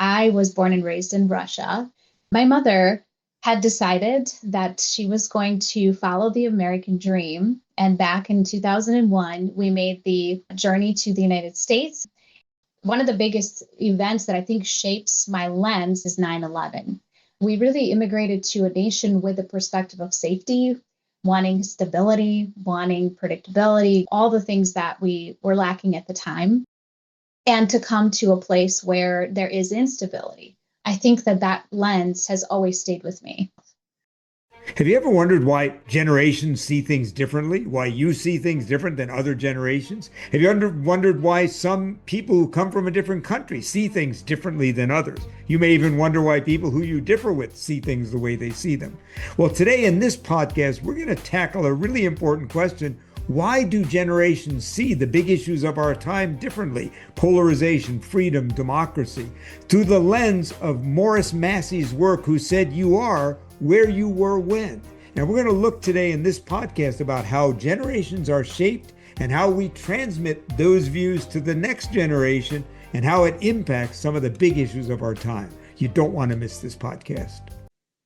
I was born and raised in Russia. My mother had decided that she was going to follow the American dream. And back in 2001, we made the journey to the United States. One of the biggest events that I think shapes my lens is 9/11. We really immigrated to a nation with a perspective of safety, wanting stability, wanting predictability, all the things that we were lacking at the time, and to come to a place where there is instability. I think that that lens has always stayed with me. Have you ever wondered why generations see things differently? Why you see things different than other generations? Have you wondered why some people who come from a different country see things differently than others? You may even wonder why people who you differ with see things the way they see them. Well, today in this podcast, we're going to tackle a really important question. Why do generations see the big issues of our time differently? Polarization, freedom, democracy, through the lens of Massey's work, who said you are where you were when. Now, we're going to look today in this podcast about how generations are shaped and how we transmit those views to the next generation and how it impacts some of the big issues of our time. You don't want to miss this podcast.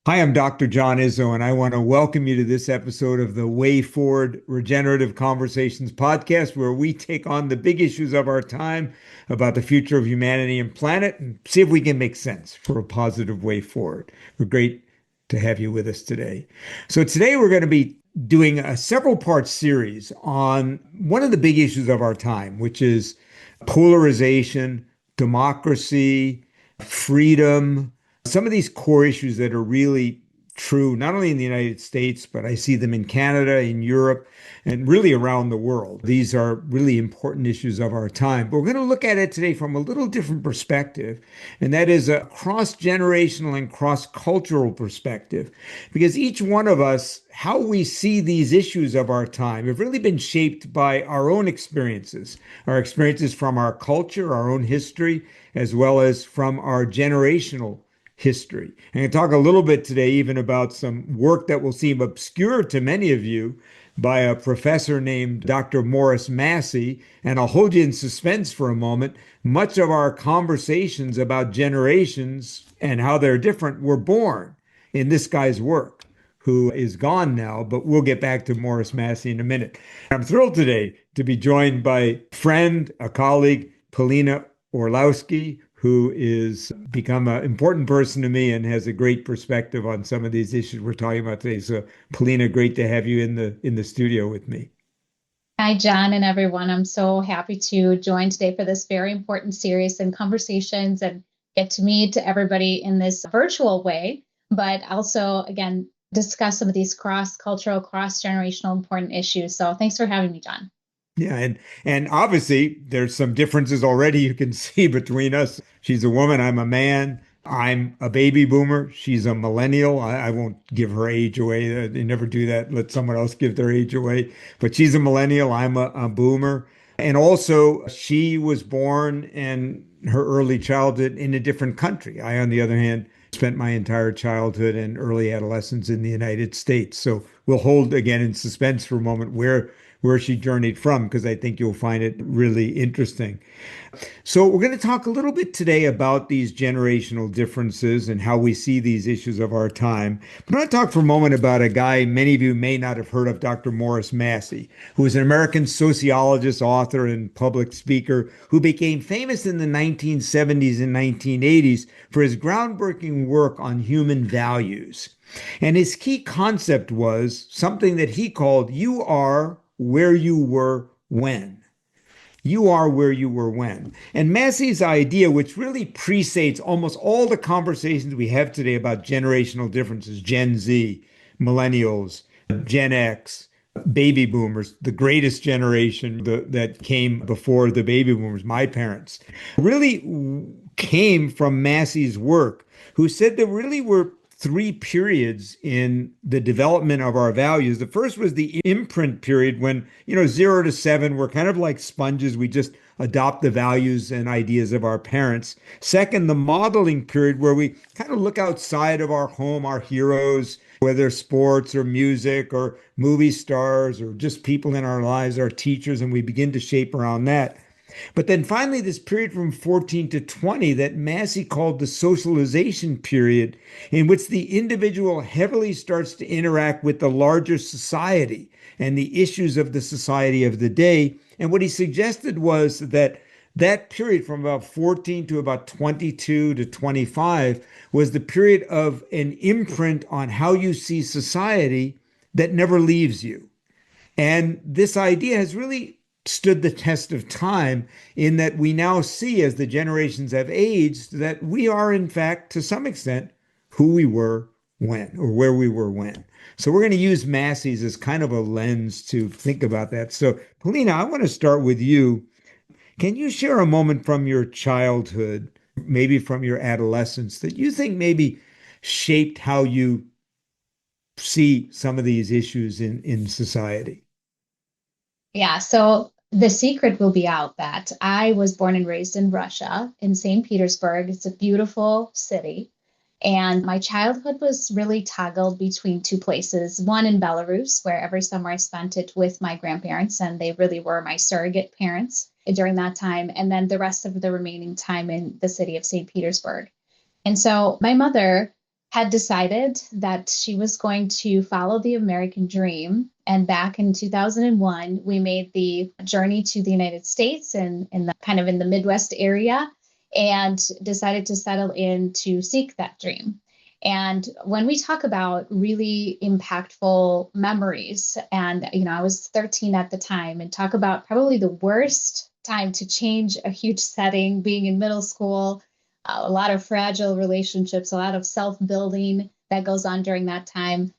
Hi, I'm Dr. John Izzo, and I want to welcome you to this episode of the Way Forward Regenerative Conversations podcast, where we take on the big issues of our time about the future of humanity and planet and see if we can make sense for a positive way forward. We're great to have you with us today. So today we're going to be doing a several-part series on one of the big issues of our time, which is polarization, democracy, freedom, some of these core issues that are really true, not only in the United States, but I see them in Canada, in Europe, and really around the world. These are really important issues of our time. But we're going to look at it today from a little different perspective, and that is a cross-generational and cross-cultural perspective. Because each one of us, how we see these issues of our time have really been shaped by our own experiences, our experiences from our culture, our own history, as well as from our generational history. And I talk a little bit today even about some work that will seem obscure to many of you by a professor named Dr. Massey. And I'll hold you in suspense for a moment. Much of our conversations about generations and how they're different were born in this guy's work, who is gone now, but we'll get back to Massey in a minute. I'm thrilled today to be joined by friend, a colleague, Polina Orlowski, who is become an important person to me and has a great perspective on some of these issues we're talking about today. So, Polina, great to have you in the studio with me. Hi, John and everyone. I'm so happy to join today for this very important series and conversations and get to meet everybody in this virtual way, but also, again, discuss some of these cross-cultural, cross-generational important issues. So thanks for having me, John. Yeah, and obviously there's some differences already you can see between us. She's a woman, I'm a man. I'm a baby boomer. She's a millennial. I won't give her age away. They never do that. Let someone else give their age away. But she's a millennial. I'm a boomer. And also, she was born in her early childhood in a different country. I, on the other hand, spent my entire childhood and early adolescence in the United States. So we'll hold again in suspense for a moment where she journeyed from, because I think you'll find it really interesting. So we're going to talk a little bit today about these generational differences and how we see these issues of our time. But I want to talk for a moment about a guy many of you may not have heard of, Dr. Massey, who is an American sociologist, author, and public speaker who became famous in the 1970s and 1980s for his groundbreaking work on human values. And his key concept was something that he called, you are where you were when. You are where you were when. And Massey's idea, which really predates almost all the conversations we have today about generational differences, Gen Z, millennials, Gen X, baby boomers, the greatest generation that came before the baby boomers, my parents, really came from Massey's work, who said there really were three periods in the development of our values. The first was the imprint period when, 0 to 7, we're kind of like sponges. We just adopt the values and ideas of our parents. Second, the modeling period where we kind of look outside of our home, our heroes, whether sports or music or movie stars or just people in our lives, our teachers, and we begin to shape around that. But then finally, this period from 14 to 20 that Massey called the socialization period, in which the individual heavily starts to interact with the larger society and the issues of the society of the day. And what he suggested was that that period from about 14 to about 22 to 25 was the period of an imprint on how you see society that never leaves you. And this idea has really stood the test of time in that we now see, as the generations have aged, that we are, in fact, to some extent, who we were when or where we were when. So we're going to use Massey's as kind of a lens to think about that. So, Polina, I want to start with you. Can you share a moment from your childhood, maybe from your adolescence, that you think maybe shaped how you see some of these issues in society? Yeah, so the secret will be out that I was born and raised in Russia, in St. Petersburg. It's a beautiful city. And my childhood was really toggled between two places, one in Belarus, where every summer I spent it with my grandparents, and they really were my surrogate parents during that time. And then the rest of the remaining time in the city of St. Petersburg. And so my mother had decided that she was going to follow the American dream. And back in 2001, we made the journey to the United States and in the kind of in the Midwest area and decided to settle in to seek that dream. And when we talk about really impactful memories, and I was 13 at the time, and talk about probably the worst time to change a huge setting, being in middle school, a lot of fragile relationships, a lot of self building that goes on during that time.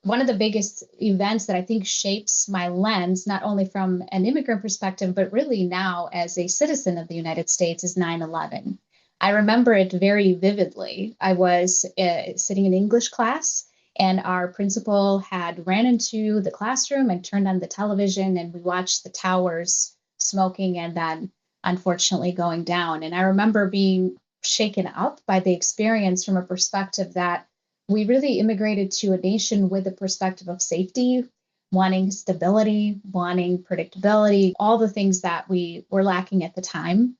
One of the biggest events that I think shapes my lens, not only from an immigrant perspective, but really now as a citizen of the United States, is 9/11. I remember it very vividly. I was sitting in English class, and our principal had ran into the classroom and turned on the television, and we watched the towers smoking and then unfortunately going down. And I remember being shaken up by the experience from a perspective that we really immigrated to a nation with a perspective of safety, wanting stability, wanting predictability, all the things that we were lacking at the time,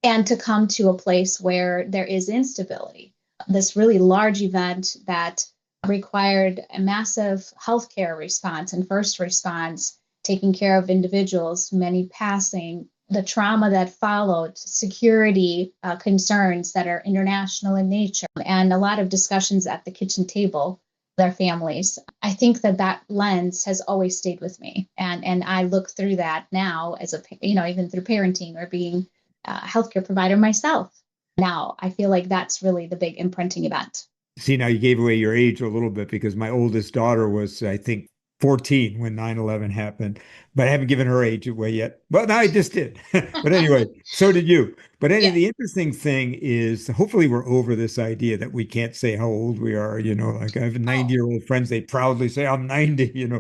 and to come to a place where there is instability. This really large event that required a massive healthcare response and first response, taking care of individuals, many passing, the trauma that followed, security concerns that are international in nature, and a lot of discussions at the kitchen table with their families. I think that that lens has always stayed with me, and I look through that now as a even through parenting or being a healthcare provider myself. Now I feel like that's really the big imprinting event. See, now you gave away your age a little bit because my oldest daughter was, I think, 14 when 9/11 happened, but I haven't given her age away yet. Well, no, I just did. But anyway, so did you. But anyway, Yeah. the interesting thing is hopefully we're over this idea that we can't say how old we are. Like I have Oh, 90-year-old friends, they proudly say, I'm 90,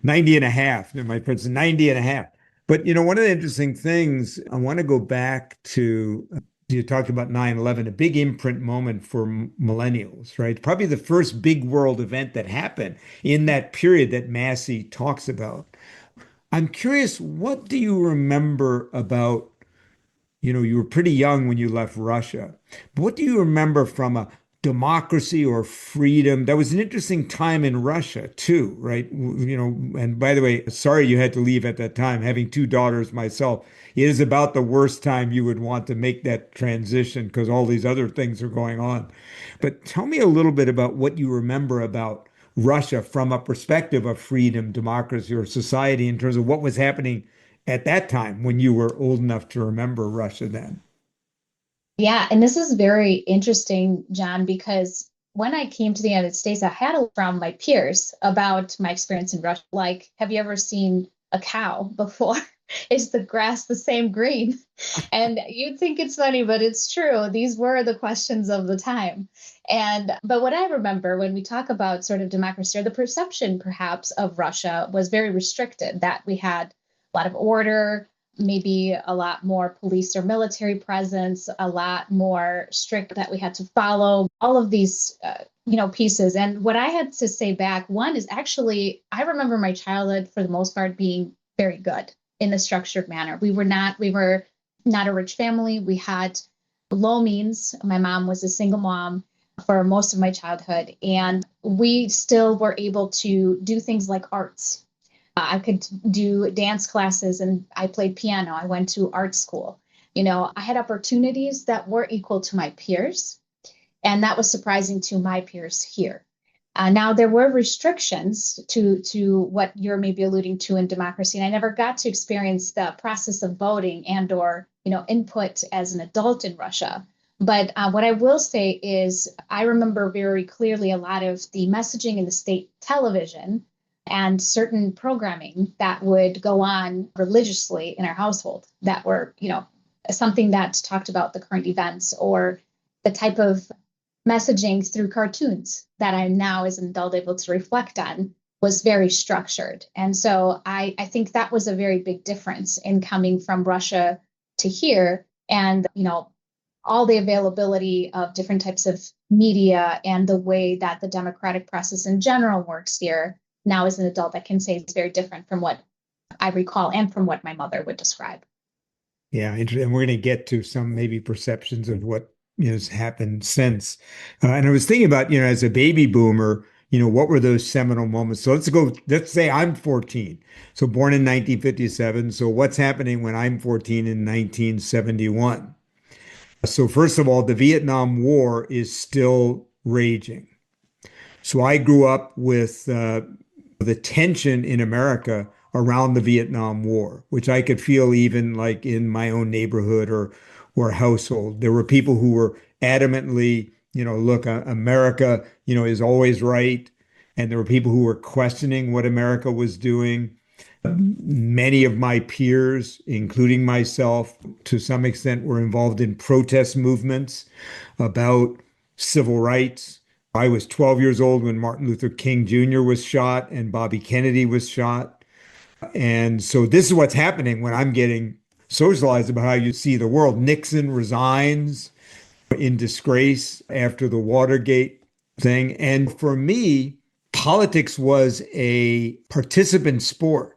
90 and a half. And my friends, 90 and a half. But, one of the interesting things, I want to go back to you talked about 9/11, a big imprint moment for millennials, right? Probably the first big world event that happened in that period that Massey talks about. I'm curious, what do you remember about, you were pretty young when you left Russia, but what do you remember from a democracy or freedom? That was an interesting time in Russia too, right? And by the way, sorry you had to leave at that time. Having two daughters myself, it is about the worst time you would want to make that transition because all these other things are going on. But tell me a little bit about what you remember about Russia from a perspective of freedom, democracy, or society in terms of what was happening at that time when you were old enough to remember Russia then. yeah. And this is very interesting, John, because when I came to the United States, I had a from my peers about my experience in Russia. Like, have you ever seen a cow before? Is the grass the same green? And you'd think it's funny, but it's true. These were the questions of the time. But what I remember when we talk about sort of democracy or the perception perhaps of Russia was very restricted, that we had a lot of order, maybe a lot more police or military presence, a lot more strict that we had to follow, all of these, pieces. And what I had to say back, one is actually, I remember my childhood for the most part being very good. in a structured manner. We were not a rich family. We had low means. My mom was a single mom for most of my childhood, and we still were able to do things like arts. I could do dance classes and I played piano. I went to art school. I had opportunities that were equal to my peers, and that was surprising to my peers here. Now there were restrictions to what you're maybe alluding to in democracy, and I never got to experience the process of voting and or input as an adult in Russia. But what I will say is I remember very clearly a lot of the messaging in the state television and certain programming that would go on religiously in our household that were something that talked about the current events or the type of messaging through cartoons that I'm now as an adult able to reflect on was very structured. And so I think that was a very big difference in coming from Russia to here. And, all the availability of different types of media and the way that the democratic process in general works here now as an adult, I can say it's very different from what I recall and from what my mother would describe. Yeah, interesting. And we're going to get to some maybe perceptions of what has happened since. And I was thinking about, as a baby boomer, what were those seminal moments? So let's say I'm 14. So born in 1957. So what's happening when I'm 14 in 1971? So first of all, the Vietnam War is still raging. So I grew up with the tension in America around the Vietnam War, which I could feel even like in my own neighborhood or household. There were people who were adamantly, look, America, is always right. And there were people who were questioning what America was doing. Many of my peers, including myself, to some extent, were involved in protest movements about civil rights. I was 12 years old when Martin Luther King Jr. was shot and Bobby Kennedy was shot. And so this is what's happening when I'm getting socialized about how you see the world. Nixon resigns in disgrace after the Watergate thing. And for me, politics was a participant sport.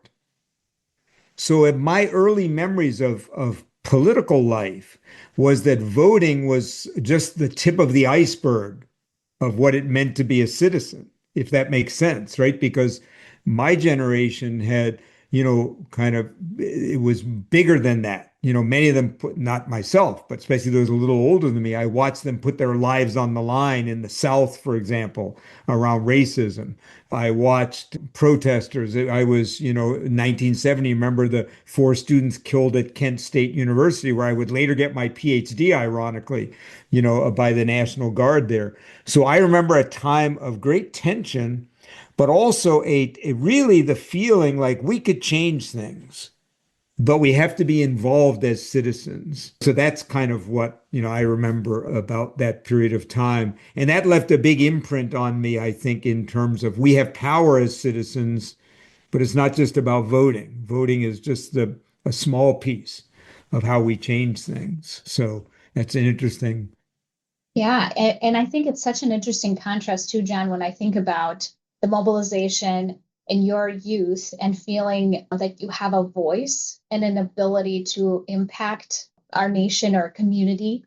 So in my early memories of political life was that voting was just the tip of the iceberg of what it meant to be a citizen, if that makes sense, right? Because my generation had, kind of, it was bigger than that. Many of them put, not myself, but especially those a little older than me, I watched them put their lives on the line in the South, for example, around racism. I watched protesters. I was, 1970, remember the 4 students killed at Kent State University, where I would later get my PhD, ironically, by the National Guard there. So I remember a time of great tension, but also a really the feeling like we could change things, but we have to be involved as citizens. So that's kind of what, I remember about that period of time. And that left a big imprint on me, I think, in terms of we have power as citizens, but it's not just about voting. Voting is just a small piece of how we change things. So that's an interesting. Yeah, and I think it's such an interesting contrast too, John, when I think about the mobilization in your youth and feeling that you have a voice and an ability to impact our nation or community.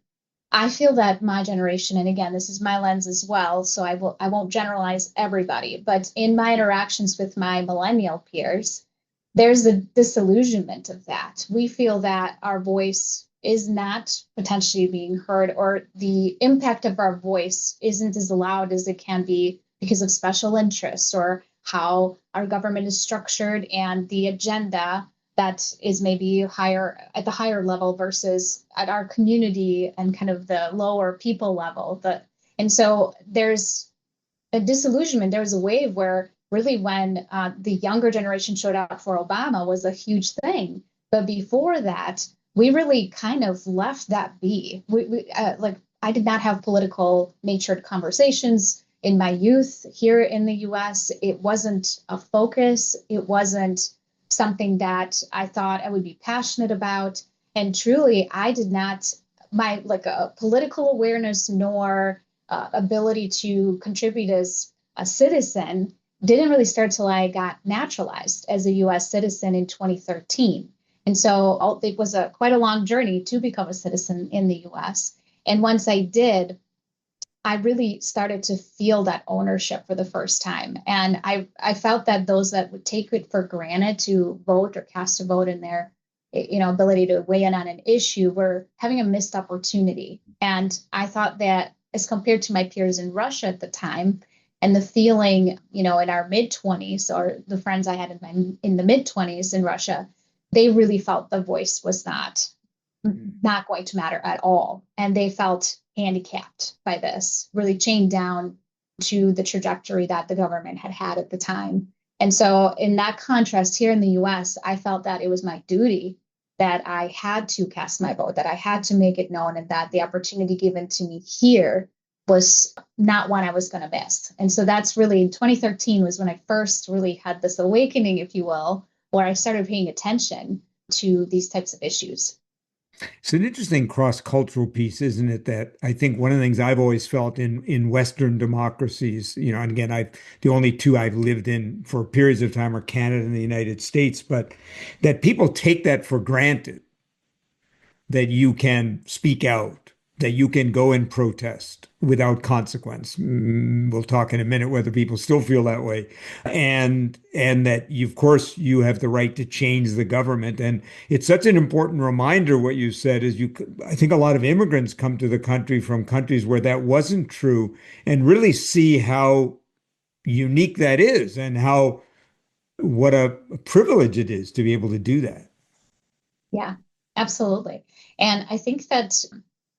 I feel that my generation, and again, this is my lens as well, so I won't generalize everybody, but in my interactions with my millennial peers, there's a disillusionment of that. We feel that our voice is not potentially being heard, or the impact of our voice isn't as loud as it can be because of special interests or how our government is structured and the agenda that is maybe higher at the higher level versus at our community and kind of the lower people level. And so there's a disillusionment. There was a wave where really when the younger generation showed up for Obama was a huge thing. But before that, we really kind of left that be. Like I did not have political natured conversations in my youth here in the US. It wasn't a focus. It wasn't something that I thought I would be passionate about. And truly, I did not, my like a political awareness nor ability to contribute as a citizen didn't really start till I got naturalized as a US citizen in 2013. And so it was a quite a long journey to become a citizen in the US. And once I did, I really started to feel that ownership for the first time. And I felt that those that would take it for granted to vote or cast a vote in their ability to weigh in on an issue were having a missed opportunity. And I thought that as compared to my peers in Russia at the time, and the feeling, in our mid 20s, or the friends I had in the mid 20s in Russia, they really felt the voice was not going to matter at all. And they felt handicapped by this, really chained down to the trajectory that the government had had at the time. And so, in that contrast, here in the US, I felt that it was my duty that I had to cast my vote, that I had to make it known, and that the opportunity given to me here was not one I was going to miss. And so, that's really 2013 was when I first really had this awakening, if you will, where I started paying attention to these types of issues. It's an interesting cross-cultural piece, isn't it? That I think one of the things I've always felt in Western democracies, and again, the only two I've lived in for periods of time are Canada and the United States, but that people take that for granted, that you can speak out, that you can go and protest without consequence. We'll talk in a minute whether people still feel that way, and that of course, you have the right to change the government. And it's such an important reminder. What you said is I think a lot of immigrants come to the country from countries where that wasn't true, and really see how unique that is, and how what a privilege it is to be able to do that. Yeah, absolutely. And I think that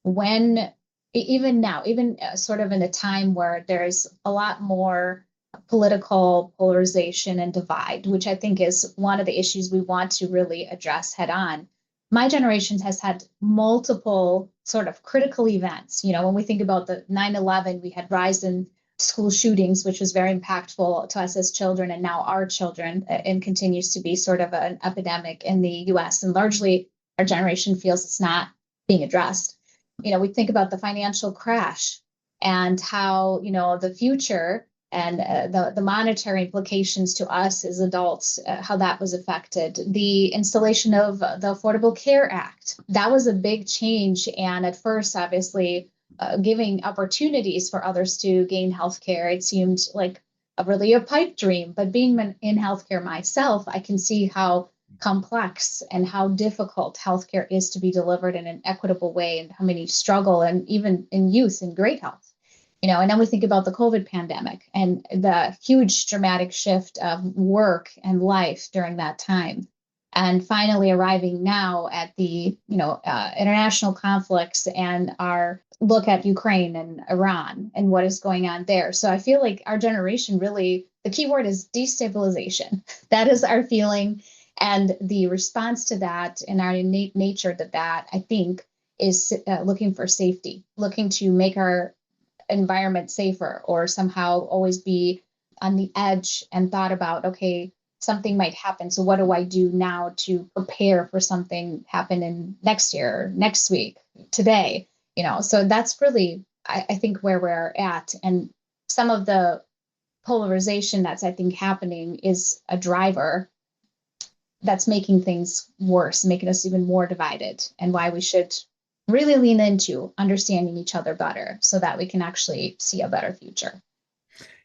when, even now, even sort of in a time where there's a lot more political polarization and divide, which I think is one of the issues we want to really address head on. My generation has had multiple sort of critical events. When we think about the 9/11, we had rise in school shootings, which was very impactful to us as children and now our children, and continues to be sort of an epidemic in the US. And largely, our generation feels it's not being addressed. We think about the financial crash and how, the future and the monetary implications to us as adults, how that was affected. The installation of the Affordable Care Act, that was a big change. And at first, obviously, giving opportunities for others to gain healthcare, it seemed like really a pipe dream. But being in healthcare myself, I can see how complex and how difficult healthcare is to be delivered in an equitable way, and how many struggle, and even in youth in great health. And then we think about the COVID pandemic and the huge dramatic shift of work and life during that time. And finally arriving now at the, international conflicts and our look at Ukraine and Iran and what is going on there. So I feel like our generation really, the key word is destabilization. That is our feeling. And the response to that and our innate nature that I think is looking for safety, looking to make our environment safer, or somehow always be on the edge and thought about, okay, something might happen. So what do I do now to prepare for something happen in next year, next week, today? So that's really, I think, where we're at. And some of the polarization that's, I think, happening is a driver that's making things worse, making us even more divided, and why we should really lean into understanding each other better so that we can actually see a better future.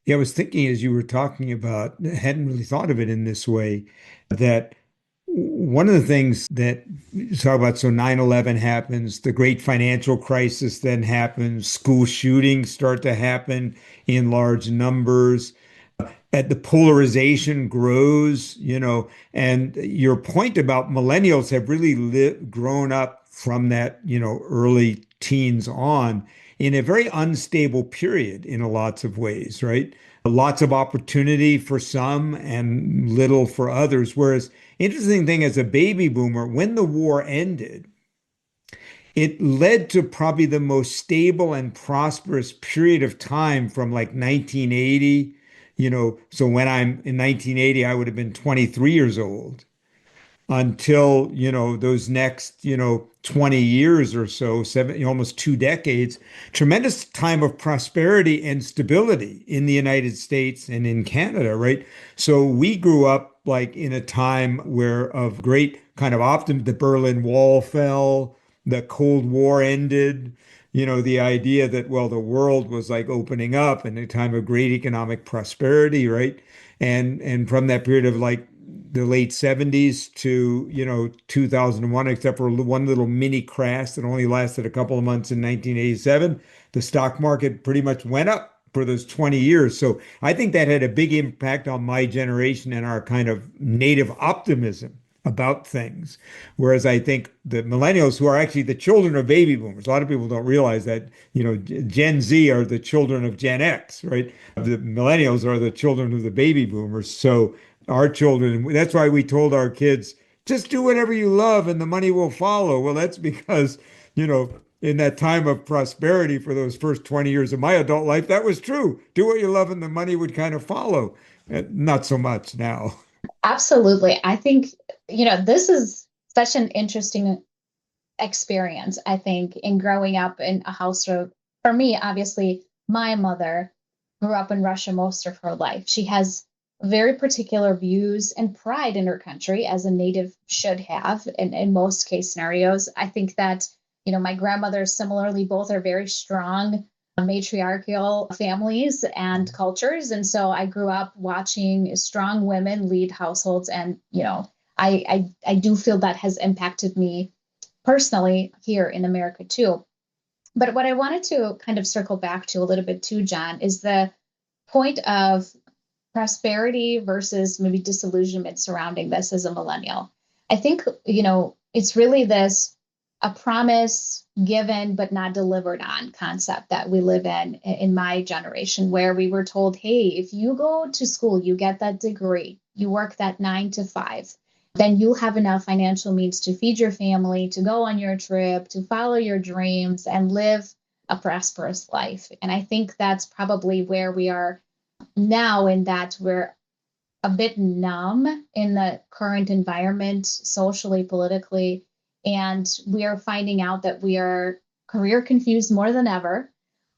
Yeah, I was thinking as you were talking about, I hadn't really thought of it in this way, that one of the things that you talk about, so 9/11 happens, the great financial crisis then happens, school shootings start to happen in large numbers, and the polarization grows, and your point about millennials have really grown up from that, early teens on in a very unstable period in a lots of ways, right? Lots of opportunity for some and little for others. Whereas, interesting thing as a baby boomer, when the war ended, it led to probably the most stable and prosperous period of time from like 1980. So when I'm in 1980, I would have been 23 years old. until, those next, 20 years or so, seven, almost 2 decades, tremendous time of prosperity and stability in the United States and in Canada, right? So we grew up like in a time where of great kind of optimism. The Berlin Wall fell, the Cold War ended, the idea that, well, the world was like opening up in a time of great economic prosperity, right? And from that period of like the late 70s to 2001, except for one little mini crash that only lasted a couple of months in 1987, the stock market pretty much went up for those 20 years. So I think that had a big impact on my generation and our kind of native optimism about things. Whereas I think the millennials, who are actually the children of baby boomers, a lot of people don't realize that, Gen Z are the children of Gen X, right? The millennials are the children of the baby boomers. So our children, that's why we told our kids, just do whatever you love and the money will follow. Well, that's because, in that time of prosperity for those first 20 years of my adult life, that was true. Do what you love and the money would kind of follow. Not so much now. Absolutely. I think, this is such an interesting experience, I think, in growing up in a household. For me, obviously, my mother grew up in Russia most of her life. She has very particular views and pride in her country, as a native should have in most case scenarios. I think that, my grandmother similarly, both are very strong matriarchal families and cultures. And so I grew up watching strong women lead households. And, I do feel that has impacted me personally here in America too. But what I wanted to kind of circle back to a little bit too, John, is the point of prosperity versus maybe disillusionment surrounding this as a millennial. I think, it's really this a promise given but not delivered on concept that we live in my generation, where we were told, hey, if you go to school, you get that degree, you work that 9 to 5, then you'll have enough financial means to feed your family, to go on your trip, to follow your dreams and live a prosperous life. And I think that's probably where we are now, in that we're a bit numb in the current environment, socially, politically, and we are finding out that we are career confused more than ever.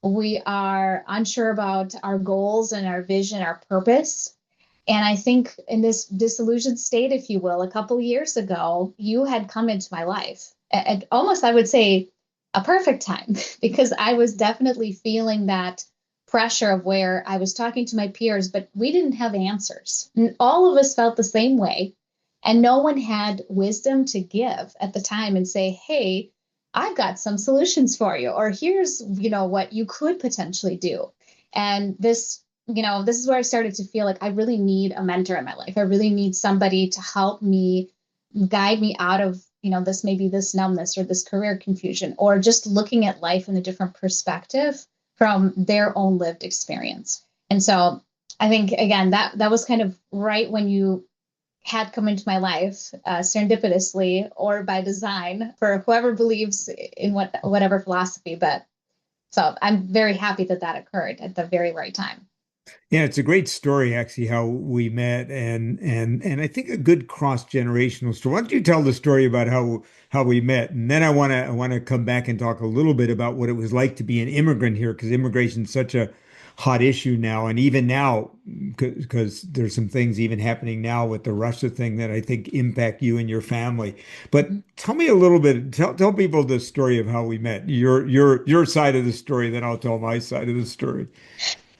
We are unsure about our goals and our vision, our purpose. And I think in this disillusioned state, if you will, a couple years ago, you had come into my life at almost, I would say, a perfect time, because I was definitely feeling that pressure of where I was talking to my peers, but we didn't have answers. And all of us felt the same way. And no one had wisdom to give at the time and say, hey, I've got some solutions for you, or here's, what you could potentially do. And this is where I started to feel like I really need a mentor in my life. I really need somebody to help me, guide me out of, this numbness or this career confusion, or just looking at life in a different perspective from their own lived experience. And so I think, again, that was kind of right when you had come into my life, serendipitously or by design, for whoever believes in whatever philosophy. But so I'm very happy that occurred at the very right time. Yeah, it's a great story, actually, how we met, and I think a good cross-generational story. Why don't you tell the story about how we met, and then I want to come back and talk a little bit about what it was like to be an immigrant here, because immigration is such a hot issue now, and even now, because there's some things even happening now with the Russia thing that I think impact you and your family. But tell me a little bit. Tell people the story of how we met. Your side of the story, then I'll tell my side of the story.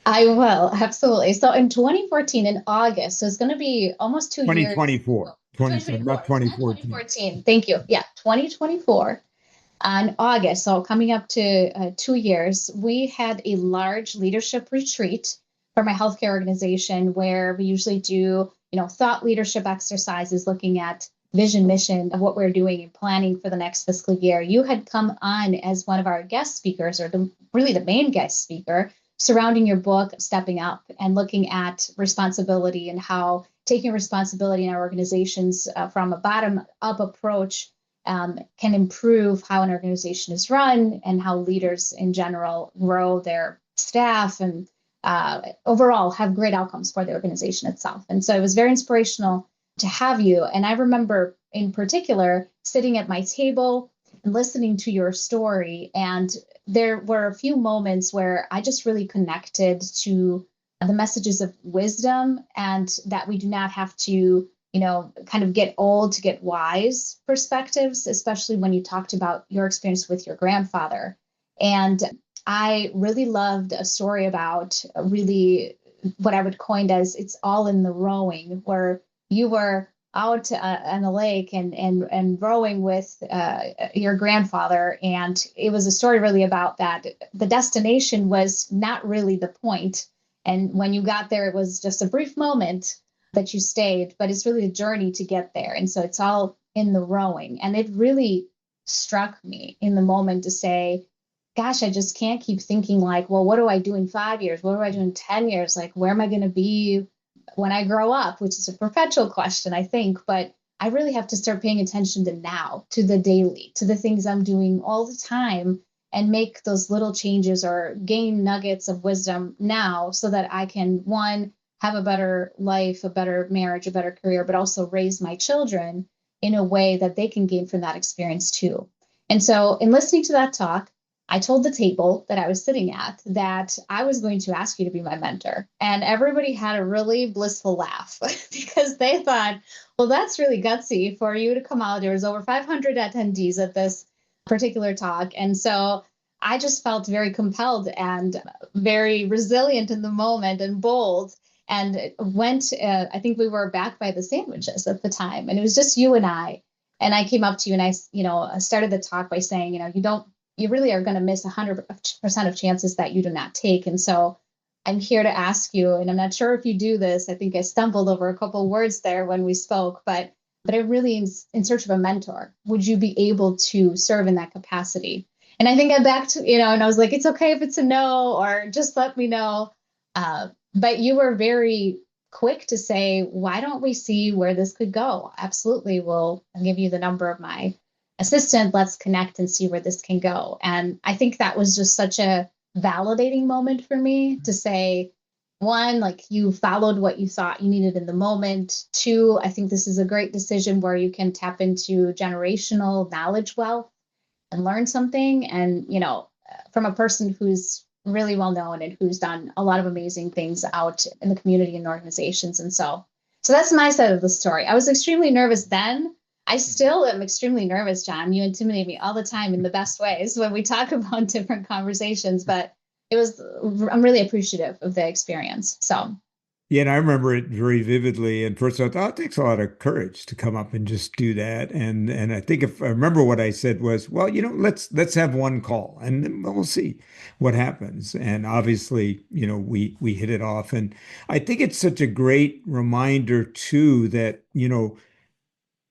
I will, absolutely. So in 2014, in August, so it's going to be almost 2 years. 2024, not 2024, not 2014. 2014. Thank you. Yeah, 2024 on August. So coming up to 2 years, we had a large leadership retreat for my healthcare organization, where we usually do, thought leadership exercises, looking at vision, mission of what we're doing and planning for the next fiscal year. You had come on as one of our guest speakers, or really the main guest speaker, surrounding your book, Stepping Up, and looking at responsibility and how taking responsibility in our organizations, from a bottom up approach, can improve how an organization is run and how leaders in general grow their staff and overall have great outcomes for the organization itself. And so it was very inspirational to have you. And I remember in particular, sitting at my table and listening to your story. And there were a few moments where I just really connected to the messages of wisdom, and that we do not have to, kind of get old to get wise perspectives, especially when you talked about your experience with your grandfather. And I really loved a story about really what I would coin as it's all in the rowing, where you were out on the lake and rowing with your grandfather. And it was a story really about that. The destination was not really the point. And when you got there, it was just a brief moment that you stayed, but it's really a journey to get there. And so it's all in the rowing. And it really struck me in the moment to say, gosh, I just can't keep thinking like, well, what do I do in 5 years? What do I do in 10 years? Like, where am I going to be when I grow up? Which is a perpetual question, I think. But I really have to start paying attention to now, to the daily, to the things I'm doing all the time, and make those little changes or gain nuggets of wisdom now so that I can, one, have a better life, a better marriage, a better career, but also raise my children in a way that they can gain from that experience too. And so in listening to that talk, I told the table that I was sitting at that I was going to ask you to be my mentor. And everybody had a really blissful laugh because they thought, well, that's really gutsy for you to come out. There was over 500 attendees at this particular talk. And so I just felt very compelled and very resilient in the moment and bold, and went, I think we were back by the sandwiches at the time, and it was just you and I. And I came up to you and I started the talk by saying, you really are going to miss 100% of chances that you do not take. And so I'm here to ask you, and I'm not sure if you do this. I think I stumbled over a couple of words there when we spoke, but I'm really in search of a mentor. Would you be able to serve in that capacity? And I think I backed, and I was like, it's okay if it's a no, or just let me know. But you were very quick to say, why don't we see where this could go? Absolutely. I'll give you the number of my assistant. Let's connect and see where this can go. And I think that was just such a validating moment for me to say, one, like, you followed what you thought you needed in the moment. Two, I think this is a great decision where you can tap into generational knowledge wealth and learn something. And, from a person who's really well known and who's done a lot of amazing things out in the community and organizations. And so that's my side of the story. I was extremely nervous then. I still am extremely nervous, John. You intimidate me all the time in the best ways when we talk about different conversations, but I'm really appreciative of the experience. So. Yeah, and I remember it very vividly. And first I thought, it takes a lot of courage to come up and just do that. And I think if I remember what I said was, well, let's have one call and then we'll see what happens. And obviously, we hit it off. And I think it's such a great reminder too that,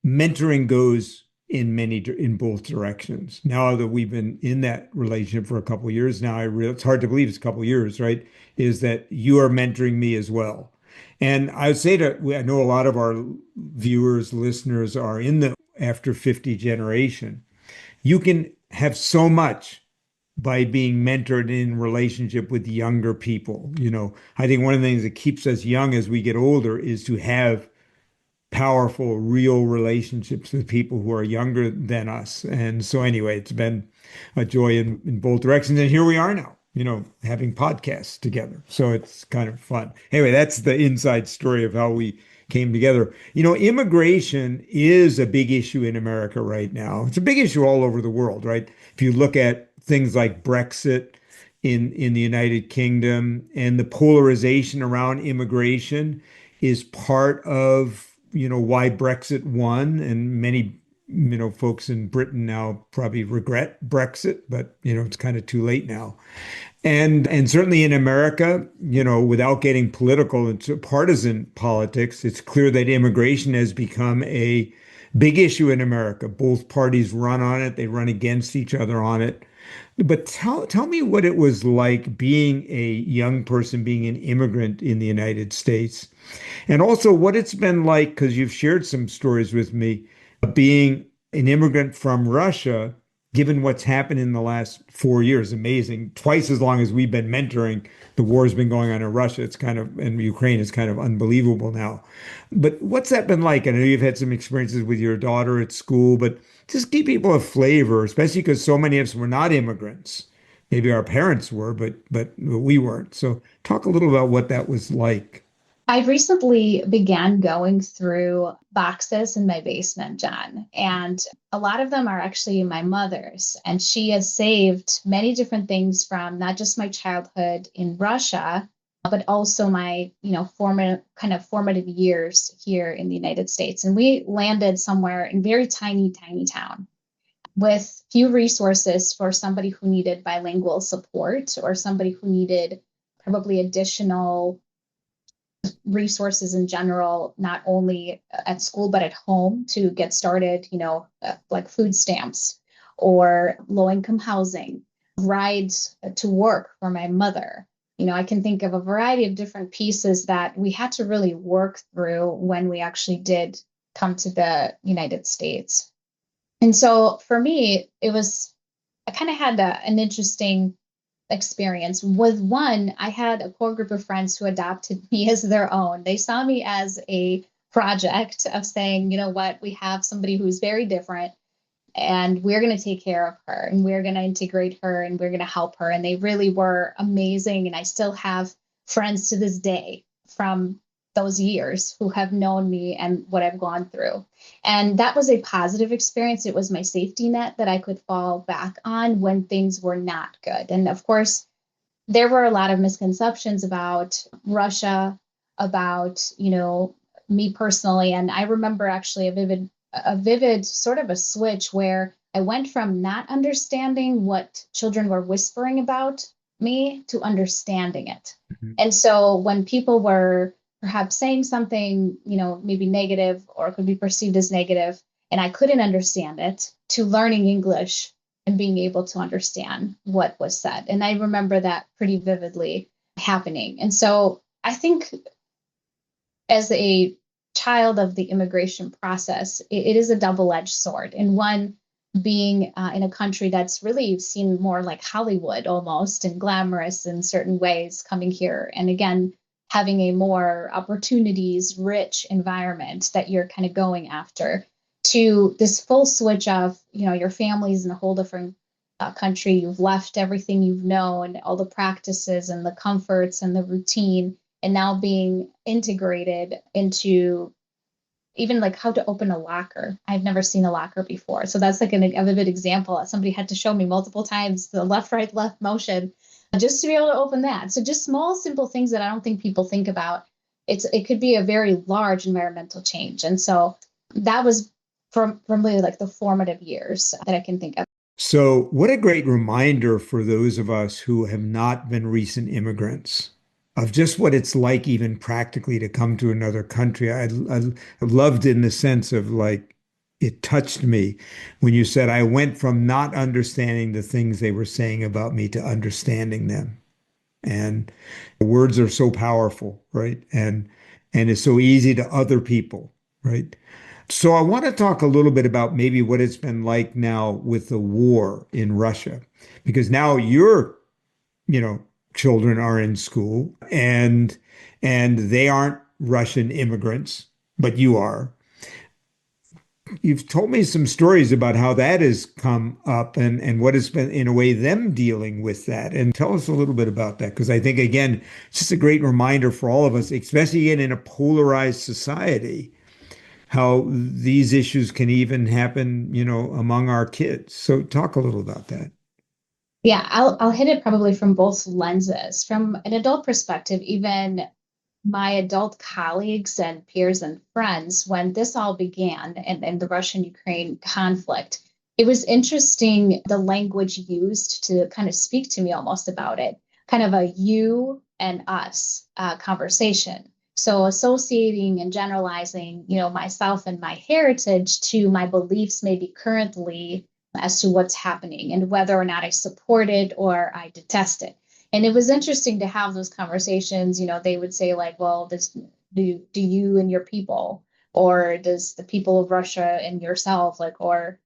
mentoring goes in both directions. Now that we've been in that relationship for a couple of years now, it's hard to believe it's a couple of years, right? Is that you are mentoring me as well. And I would say I know a lot of our viewers, listeners are in the after 50 generation. You can have so much by being mentored in relationship with younger people. I think one of the things that keeps us young as we get older is to have powerful, real relationships with people who are younger than us. And so anyway, it's been a joy in both directions. And here we are now, having podcasts together. So it's kind of fun. Anyway, that's the inside story of how we came together. Immigration is a big issue in America right now. It's a big issue all over the world, right? If you look at things like Brexit in the United Kingdom, and the polarization around immigration is part of why Brexit won, and many, folks in Britain now probably regret Brexit, but it's kind of too late now. And certainly in America, without getting political into partisan politics, it's clear that immigration has become a big issue in America. Both parties run on it, they run against each other on it. But tell me what it was like being a young person, being an immigrant in the United States, and also what it's been like, because you've shared some stories with me, being an immigrant from Russia given what's happened in the last 4 years, amazing. Twice as long as we've been mentoring, the war's been going on in Russia. It's kind of, and Ukraine is kind of unbelievable now. But what's that been like? I know you've had some experiences with your daughter at school, but just give people a flavor, especially because so many of us were not immigrants. Maybe our parents were, but we weren't. So talk a little about what that was like. I recently began going through boxes in my basement, John, and a lot of them are actually my mother's. And she has saved many different things from not just my childhood in Russia, but also my, formative years here in the United States. And we landed somewhere in very tiny, tiny town with few resources for somebody who needed bilingual support or somebody who needed probably additional resources in general, not only at school, but at home to get started, like food stamps or low income housing, rides to work for my mother. I can think of a variety of different pieces that we had to really work through when we actually did come to the United States. And so for me, I kind of had an interesting experience. With one, I had a core group of friends who adopted me as their own. They saw me as a project of saying, you know what, we have somebody who's very different and we're going to take care of her and we're going to integrate her and we're going to help her. And they really were amazing. And I still have friends to this day from those years who have known me and what I've gone through. And that was a positive experience. It was my safety net that I could fall back on when things were not good. And of course, there were a lot of misconceptions about Russia, about, me personally. And I remember actually a vivid sort of a switch where I went from not understanding what children were whispering about me to understanding it. Mhm. And so when people were perhaps saying something, maybe negative or could be perceived as negative, and I couldn't understand it, to learning English and being able to understand what was said. And I remember that pretty vividly happening. And so I think as a child of the immigration process, it is a double-edged sword. And one being in a country that's really seen more like Hollywood almost and glamorous in certain ways coming here. And again, having a more opportunities rich environment that you're kind of going after to this full switch of, your family's in a whole different country. You've left everything you've known, all the practices and the comforts and the routine, and now being integrated into even like how to open a locker. I've never seen a locker before. So that's like a vivid example. Somebody had to show me multiple times the left, right, left motion just to be able to open that. So just small, simple things that I don't think people think about. It could be a very large environmental change. And so that was from really like the formative years that I can think of. So, what a great reminder for those of us who have not been recent immigrants of just what it's like, even practically, to come to another country. I loved in the sense of like, it touched me when you said, I went from not understanding the things they were saying about me to understanding them. And words are so powerful, right? And it's so easy to other people, right? So I want to talk a little bit about maybe what it's been like now with the war in Russia, because now your, you know, children are in school and they aren't Russian immigrants, but you are. You've told me some stories about how that has come up and what has been, in a way, them dealing with that. And tell us a little bit about that, because I think, again, it's just a great reminder for all of us, especially in a polarized society, how these issues can even happen, among our kids. So talk a little about that. Yeah, I'll hit it probably from both lenses. From an adult perspective, even my adult colleagues and peers and friends, when this all began and the Russian-Ukraine conflict, it was interesting the language used to kind of speak to me almost about it, kind of a you and us conversation. So associating and generalizing, myself and my heritage to my beliefs maybe currently as to what's happening and whether or not I support it or I detest it. And it was interesting to have those conversations. They would say like, well, this do you and your people, or does the people of Russia and yourself, like, or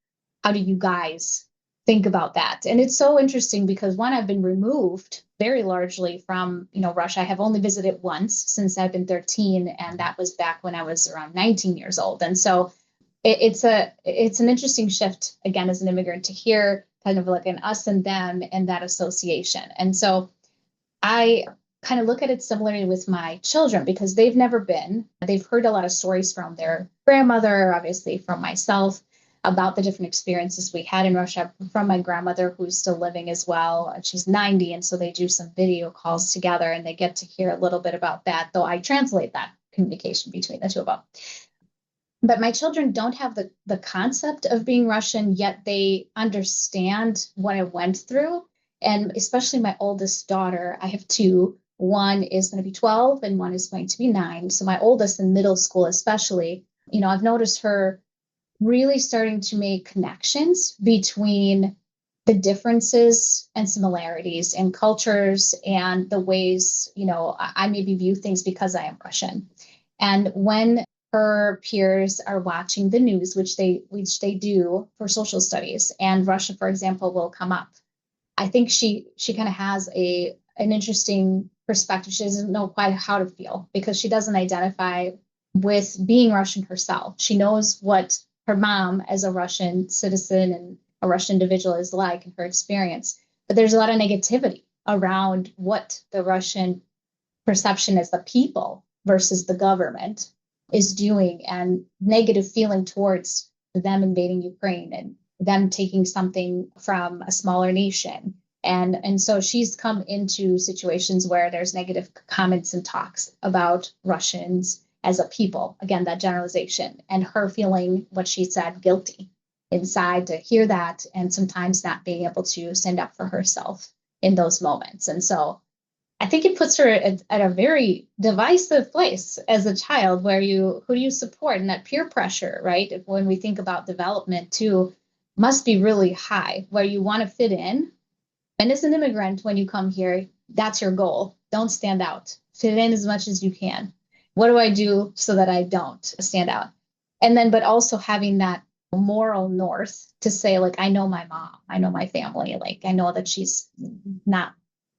how do you guys think about that. And it's so interesting because one, I've been removed very largely from, Russia. I have only visited once since I've been 13, and that was back when I was around 19 years old. And so it's an interesting shift again as an immigrant to hear kind of like an us and them and that association. And so I kind of look at it similarly with my children because they've heard a lot of stories from their grandmother, obviously from myself, about the different experiences we had in Russia, from my grandmother, who's still living as well. She's 90. And so they do some video calls together and they get to hear a little bit about that, though I translate that communication between the two of them. But my children don't have the concept of being Russian, yet they understand what I went through. And especially my oldest daughter, I have two. One is going to be 12 and one is going to be 9. So my oldest in middle school, especially, I've noticed her really starting to make connections between the differences and similarities in cultures and the ways, I maybe view things because I am Russian. And when her peers are watching the news, which they do for social studies, and Russia, for example, will come up, I think she kind of has an interesting perspective. She doesn't know quite how to feel because she doesn't identify with being Russian herself. She knows what her mom as a Russian citizen and a Russian individual is like in her experience. But there's a lot of negativity around what the Russian perception as the people versus the government is doing, and negative feeling towards them invading Ukraine and them taking something from a smaller nation. And so she's come into situations where there's negative comments and talks about Russians as a people, again, that generalization, and her feeling, what she said, guilty inside to hear that, and sometimes not being able to stand up for herself in those moments. And so I think it puts her at a very divisive place as a child, where who do you support? And that peer pressure, right? When we think about development too, must be really high, where you want to fit in. And as an immigrant, when you come here, that's your goal. Don't stand out. Fit in as much as you can. What do I do so that I don't stand out? And then, but also having that moral north to say, like, I know my mom, I know my family, like, I know that she's not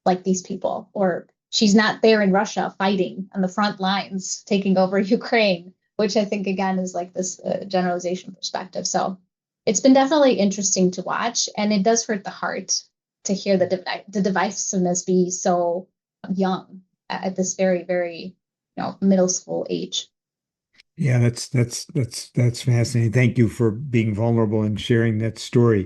like these people, or she's not there in Russia fighting on the front lines, taking over Ukraine, which I think, again, is like this generalization perspective. So it's been definitely interesting to watch, and it does hurt the heart to hear the divisiveness be so young at this very, very, middle school age. Yeah, that's fascinating. Thank you for being vulnerable and sharing that story.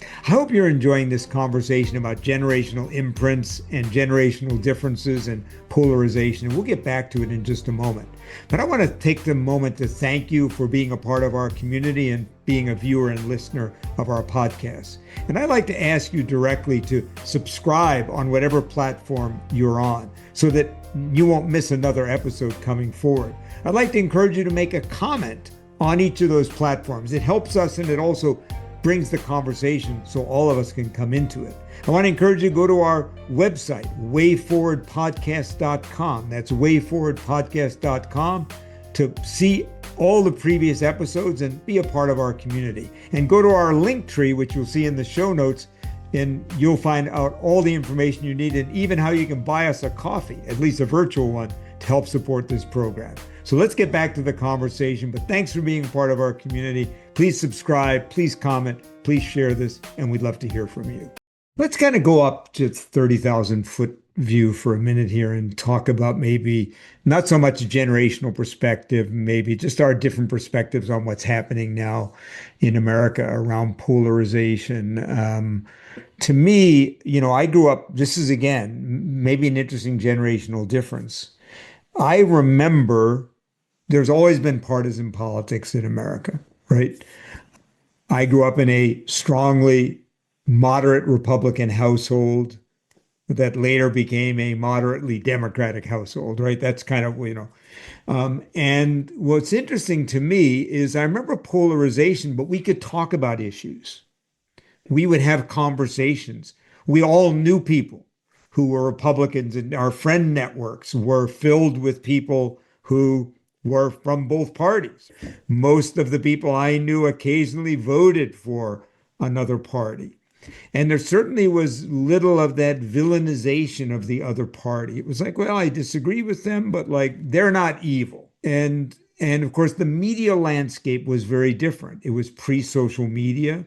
I hope you're enjoying this conversation about generational imprints and generational differences and polarization. And we'll get back to it in just a moment. But I want to take the moment to thank you for being a part of our community and being a viewer and listener of our podcast. And I'd like to ask you directly to subscribe on whatever platform you're on so that you won't miss another episode coming forward. I'd like to encourage you to make a comment on each of those platforms. It helps us, and it also brings the conversation so all of us can come into it. I want to encourage you to go to our website, wayforwardpodcast.com. That's wayforwardpodcast.com to see all the previous episodes and be a part of our community. And go to our link tree, which you'll see in the show notes, and you'll find out all the information you need and even how you can buy us a coffee, at least a virtual one, to help support this program. So let's get back to the conversation, but thanks for being part of our community. Please subscribe, please comment, please share this, and we'd love to hear from you. Let's kind of go up to 30,000 foot view for a minute here and talk about maybe not so much a generational perspective, maybe just our different perspectives on what's happening now in America around polarization. To me, I grew up, this is again, maybe an interesting generational difference. I remember there's always been partisan politics in America, right? I grew up in a strongly moderate Republican household that later became a moderately Democratic household, right? That's kind of, and what's interesting to me is I remember polarization, but we could talk about issues. We would have conversations. We all knew people who were Republicans, and our friend networks were filled with people who were from both parties. Most of the people I knew occasionally voted for another party. And there certainly was little of that villainization of the other party. It was like, well, I disagree with them, but like they're not evil. And of course the media landscape was very different. It was pre-social media.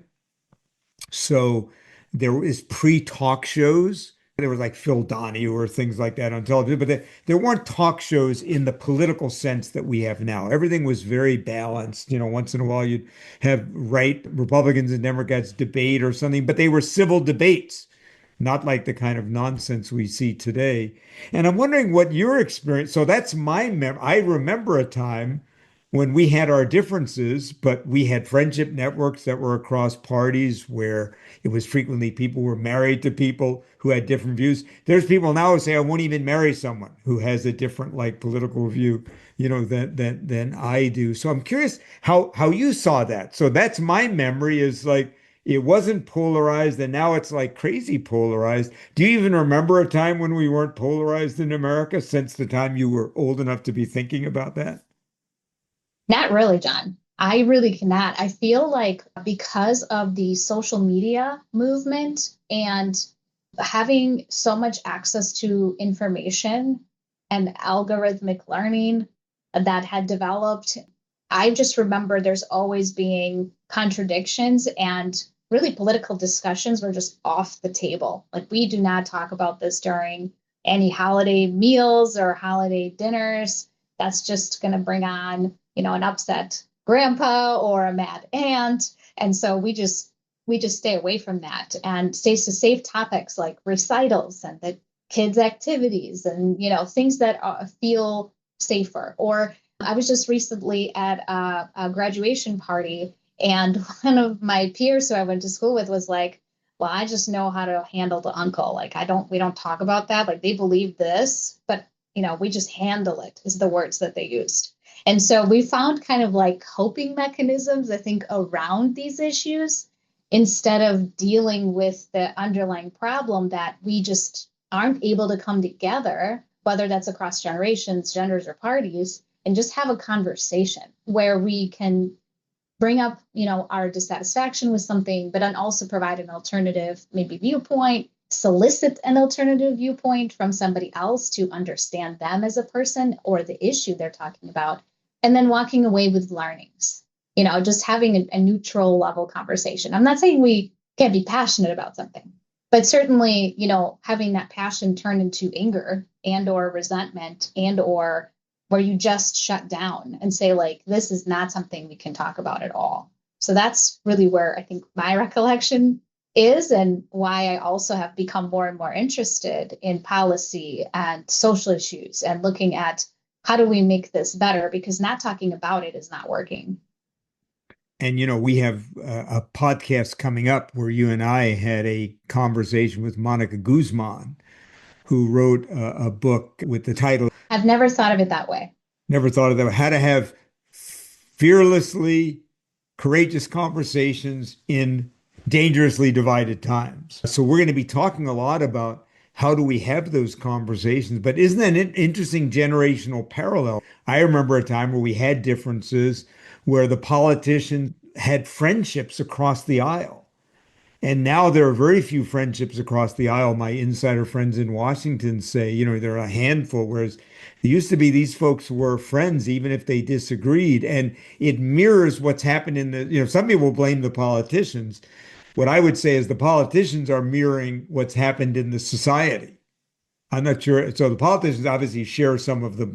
So there was pre-talk shows. There was like Phil Donahue or things like that on television, but there weren't talk shows in the political sense that we have now. Everything was very balanced. Once in a while you'd have right Republicans and Democrats debate or something, but they were civil debates, not like the kind of nonsense we see today. And I'm wondering what your experience. So that's my mem. I remember a time when we had our differences, but we had friendship networks that were across parties where it was frequently people were married to people who had different views. There's people now who say, I won't even marry someone who has a different like political view, than I do. So I'm curious how you saw that. So that's my memory is like it wasn't polarized and now it's like crazy polarized. Do you even remember a time when we weren't polarized in America since the time you were old enough to be thinking about that? Not really, John. I really cannot. I feel like because of the social media movement and having so much access to information and algorithmic learning that had developed, I just remember there's always being contradictions and really political discussions were just off the table. Like we do not talk about this during any holiday meals or holiday dinners. That's just going to bring on, an upset grandpa or a mad aunt. And so we just stay away from that and stay to safe topics like recitals and the kids' activities and things that feel safer. Or I was just recently at a graduation party, and one of my peers who I went to school with was like, "Well, I just know how to handle the uncle. Like, we don't talk about that. Like, they believe this, but we just handle it," is the words that they used. And so we found kind of like coping mechanisms, I think, around these issues instead of dealing with the underlying problem that we just aren't able to come together, whether that's across generations, genders, or parties, and just have a conversation where we can bring up, our dissatisfaction with something, but then also provide an alternative, maybe viewpoint, solicit an alternative viewpoint from somebody else to understand them as a person or the issue they're talking about, and then walking away with learnings. Just having a neutral level conversation. I'm not saying we can't be passionate about something, but certainly, having that passion turn into anger and or resentment and or where you just shut down and say, like, this is not something we can talk about at all. So that's really where I think my recollection is, and why I also have become more and more interested in policy and social issues and looking at how do we make this better, because not talking about it is not working. And we have a podcast coming up where you and I had a conversation with Monica Guzman, who wrote a book with the title I've never thought of it that way. Never thought of that. How to have fearlessly courageous conversations in dangerously divided times. So we're going to be talking a lot about how do we have those conversations. But isn't that an interesting generational parallel? I remember a time where we had differences where the politicians had friendships across the aisle. And now there are very few friendships across the aisle. My insider friends in Washington say, there are a handful, whereas there used to be these folks were friends even if they disagreed. And it mirrors what's happened in some people blame the politicians. What I would say is the politicians are mirroring what's happened in the society. I'm not sure. So the politicians obviously share some of the,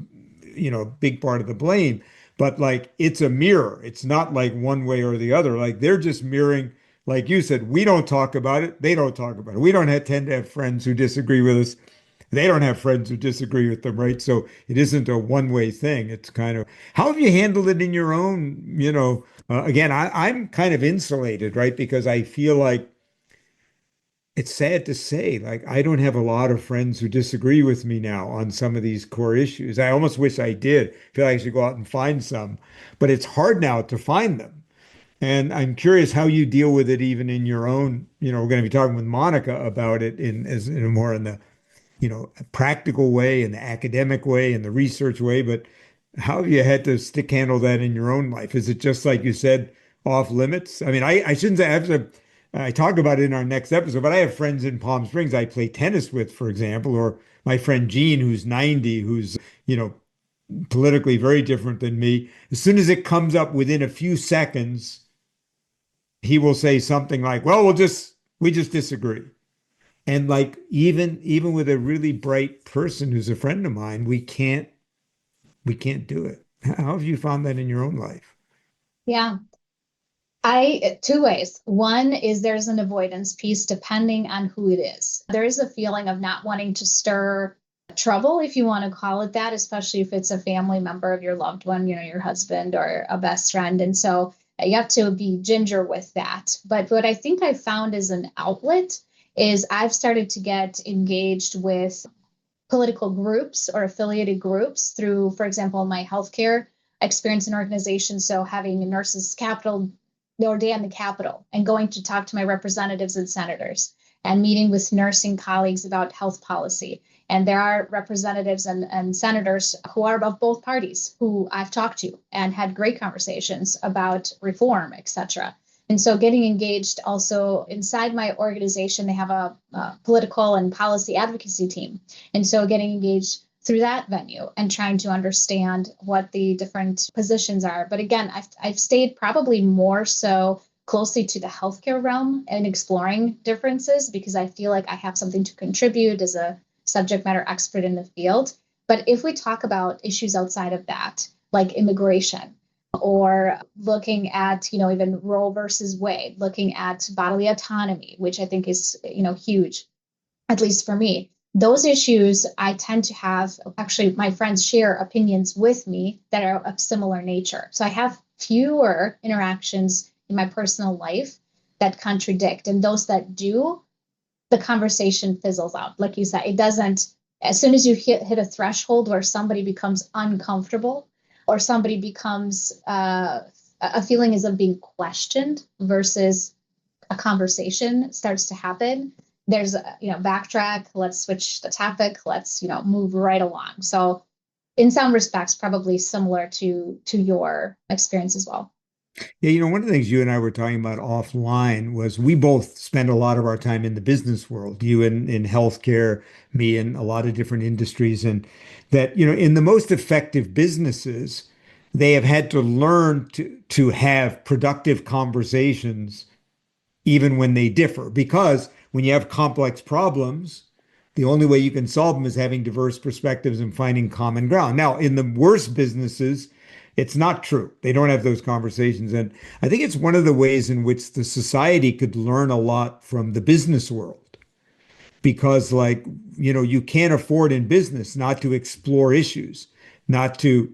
big part of the blame, but like it's a mirror. It's not like one way or the other. Like they're just mirroring. Like you said, we don't talk about it. They don't talk about it. We don't tend to have friends who disagree with us. They don't have friends who disagree with them, right? So it isn't a one-way thing. It's kind of, how have you handled it in your own, again, I'm kind of insulated, right? Because I feel like it's sad to say, like, I don't have a lot of friends who disagree with me now on some of these core issues. I almost wish I did. I feel like I should go out and find some, but it's hard now to find them. And I'm curious how you deal with it even in your own, we're going to be talking with Monica about it in a more in the, practical way, in the academic way, in the research way. But how have you had to stick handle that in your own life? Is it just like you said, off limits? I mean, I shouldn't say I have to, I talk about it in our next episode, but I have friends in Palm Springs I play tennis with, for example, or my friend Gene, who's 90, who's, you know, politically very different than me. As soon as it comes up within a few seconds, he will say something like, "Well, we just disagree." And like even with a really bright person who's a friend of mine, we can't do it. How have you found that in your own life? Yeah. Two ways. One is there's an avoidance piece depending on who it is. There is a feeling of not wanting to stir trouble, if you want to call it that, especially if it's a family member of your loved one, your husband or a best friend. And so you have to be ginger with that. But what I think I found as an outlet is I've started to get engaged with political groups or affiliated groups through, for example, my healthcare experience in organizations. So having a nurses capital or day in the Capitol and going to talk to my representatives and senators and meeting with nursing colleagues about health policy. And there are representatives and senators who are of both parties who I've talked to and had great conversations about reform, et cetera. And so getting engaged also inside my organization, they have a political and policy advocacy team. And so getting engaged through that venue and trying to understand what the different positions are. But again, I've stayed probably more so closely to the healthcare realm and exploring differences because I feel like I have something to contribute as a subject matter expert in the field. But if we talk about issues outside of that, like immigration, or looking at, even Roe versus Wade, looking at bodily autonomy, which I think is, huge, at least for me. Those issues, I tend to have, actually, my friends share opinions with me that are of similar nature. So I have fewer interactions in my personal life that contradict. And those that do, the conversation fizzles out. Like you said, it doesn't, as soon as you hit a threshold where somebody becomes uncomfortable or somebody becomes a feeling is of being questioned versus a conversation starts to happen, there's backtrack, let's switch the topic, let's move right along. So in some respects probably similar to your experience as well. Yeah, one of the things you and I were talking about offline was we both spend a lot of our time in the business world, you in healthcare, me in a lot of different industries, and that, in the most effective businesses, they have had to learn to have productive conversations even when they differ. Because when you have complex problems, the only way you can solve them is having diverse perspectives and finding common ground. Now, in the worst businesses, it's not true. They don't have those conversations. And I think it's one of the ways in which the society could learn a lot from the business world. Because, like, you can't afford in business not to explore issues, not to